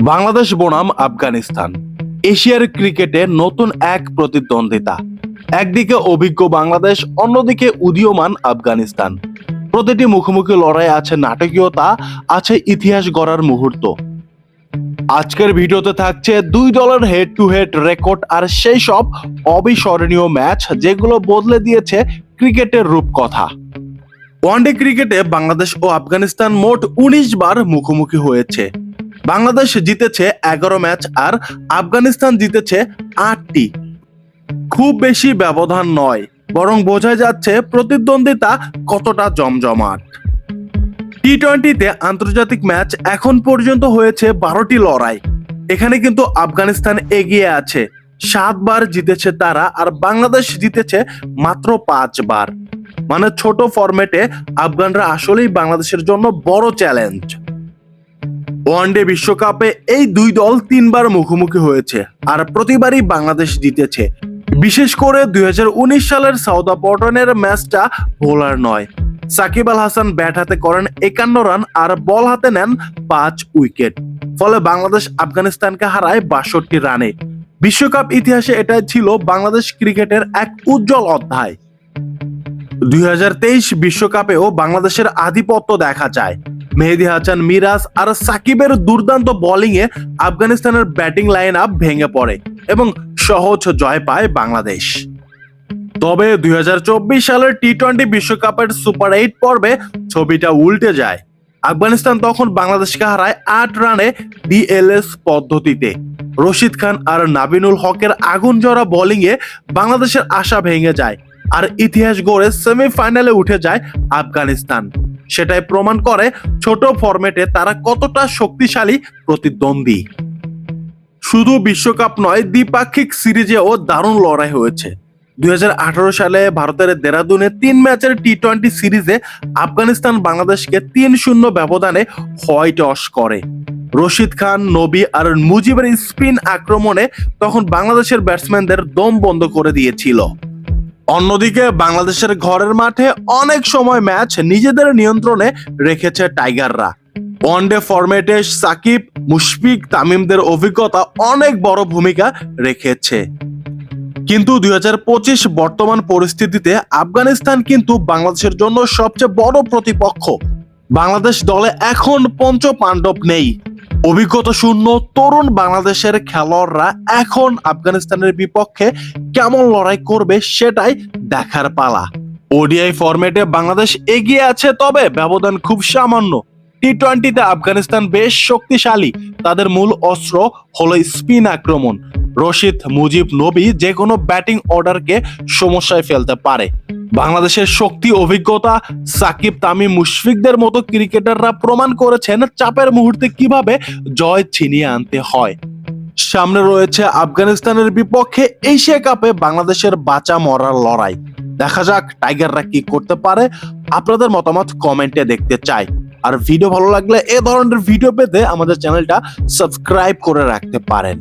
বাংলাদেশ বনাম আফগানিস্তান এশিয়ার ক্রিকেটে নতুন এক প্রতিদ্বন্দ্বিতা। একদিকে অভিজ্ঞ বাংলাদেশ, অন্যদিকে উদীয়মান আফগানিস্তান। প্রতিটি মুখোমুখি লড়াই আছে নাটকীয়তা, আছে ইতিহাস গড়ার মুহূর্ত। আজকের ভিডিওতে থাকছে দুই দলের হেড টু হেড রেকর্ড আর সেই সব অবিস্মরণীয় ম্যাচ যেগুলো বদলে দিয়েছে ক্রিকেটের রূপকথা। ওয়ানডে ক্রিকেটে বাংলাদেশ ও আফগানিস্তান মোট ১৯ বার মুখোমুখি হয়েছে। বাংলাদেশ জিতেছে ১১ ম্যাচ আর আফগানিস্তান জিতেছে ৮টি। খুব বেশি ব্যবধান নয়, বরং বোঝা যাচ্ছে প্রতিদ্বন্দ্বিতা কতটা জমজমাট। টি-20-তে আন্তর্জাতিক ম্যাচ এখন পর্যন্ত হয়েছে ১২টি লড়াই। এখানে কিন্তু আফগানিস্তান এগিয়ে আছে, ৭ বার জিতেছে তারা, আর বাংলাদেশ জিতেছে মাত্র ৫ বার। মানে ছোট ফরম্যাটে আফগানরা আসলেই বাংলাদেশের জন্য বড় চ্যালেঞ্জ। ওয়ানডে বিশ্বকাপে এই দুই দল ৩ বার মুখোমুখি হয়েছে আর প্রতিবারই বাংলাদেশ জিতেছে। বিশেষ করে ২০১৯ সালের সাউদাম্পটনের ম্যাচটা ভোলার নয়। সাকিব আল হাসান ব্যাট হাতে করেন ৫১ রান আর বল হাতে নেন ৫ উইকেট। ফলে বাংলাদেশ আফগানিস্তানকে হারায় ৬২ রানে। বিশ্বকাপ ইতিহাসে এটাই ছিল বাংলাদেশ ক্রিকেটের এক উজ্জ্বল অধ্যায়। ২০২৩ বিশ্বকাপেও বাংলাদেশের আধিপত্য দেখা যায়। মেহেদী হাসান, মিরাজ আর সাকিবের দুর্দান্ত বোলিংয়ে আফগানিস্তানের ব্যাটিং লাইন আপ ভেঙে পড়ে এবং সহজ জয় পায় বাংলাদেশ। তবে ২০২৪ সালের টি-২০ বিশ্বকাপের সুপার ৮ পর্বে ছবিটা উল্টে যায়। আফগানিস্তান তখন বাংলাদেশকে হারায় ৮ রানে ডিএলএস পদ্ধতিতে। রশিদ খান আর নাবিনুল হকের আগুন ঝরা বোলিংয়ে বাংলাদেশের আশা ভেঙে যায় আর ইতিহাস গড়ে সেমিফাইনালে উঠে যায় আফগানিস্তান। সেটাই প্রমাণ করে ছোট ফরম্যাটে তারা কতটা শক্তিশালী প্রতিদ্বন্দ্বী। শুধু বিশ্বকাপ নয়, দ্বিপাক্ষিক সিরিজেও দারুণ লড়াই হয়েছে। ২০১৮ সালে ভারতের দেরাদুনে ৩ ম্যাচের টি-২০ সিরিজে আফগানিস্তান বাংলাদেশকে ৩-০ ব্যবধানে হোয়াইট ওয়াশ করে। রশিদ খান, নবী আর মুজিবের স্পিন আক্রমণে তখন বাংলাদেশের ব্যাটসম্যানদের দম বন্ধ করে দিয়েছিল। অন্যদিকে বাংলাদেশের ঘরের মাঠে অনেক সময় ম্যাচ নিজেদের নিয়ন্ত্রণে রেখেছে টাইগাররা। ওয়ানডে ফরম্যাটে সাকিব, মুশফিক, তামিমদের অভিজ্ঞতা অনেক বড় ভূমিকা রেখেছে। কিন্তু ২০২৫ বর্তমান পরিস্থিতিতে আফগানিস্তান কিন্তু বাংলাদেশের জন্য সবচেয়ে বড় প্রতিপক্ষ। বাংলাদেশ দলে এখন পঞ্চপাণ্ডব নেই। অভিজ্ঞতা শূন্য তরুণ বাংলাদেশের খেলোয়াড়রা এখন আফগানিস্তানের বিপক্ষে কেমন লড়াই করবে সেটাই দেখার পালা। ওডিআই ফরম্যাটে বাংলাদেশ এগিয়ে আছে, তবে ব্যবধান খুব সামান্য। টি-২০-তে আফগানিস্তান বেশ শক্তিশালী। তাদের মূল অস্ত্র হলো স্পিন আক্রমণ। রশিদ, মুজিব, নবী যে কোনো ব্যাটিং অর্ডারকে সমস্যায় ফেলতে পারে। বাংলাদেশের শক্তি, অভিজ্ঞতা, সাকিব, তামিম, মুশফিকদের মতো ক্রিকেটাররা প্রমাণ করেছেন চাপের মুহূর্তে কিভাবে জয় ছিনিয়ে আনতে হয়। সামনে রয়েছে আফগানিস্তানের বিপক্ষে এশিয়া কাপে বাংলাদেশের বাঁচা মরার লড়াই। দেখা যাক টাইগাররা কি করতে পারে। আপনাদের মতামত কমেন্টে দেখতে চাই। আর ভিডিও ভালো লাগলে এ ধরনের ভিডিও পেতে আমাদের চ্যানেলটা সাবস্ক্রাইব করে রাখতে পারেন।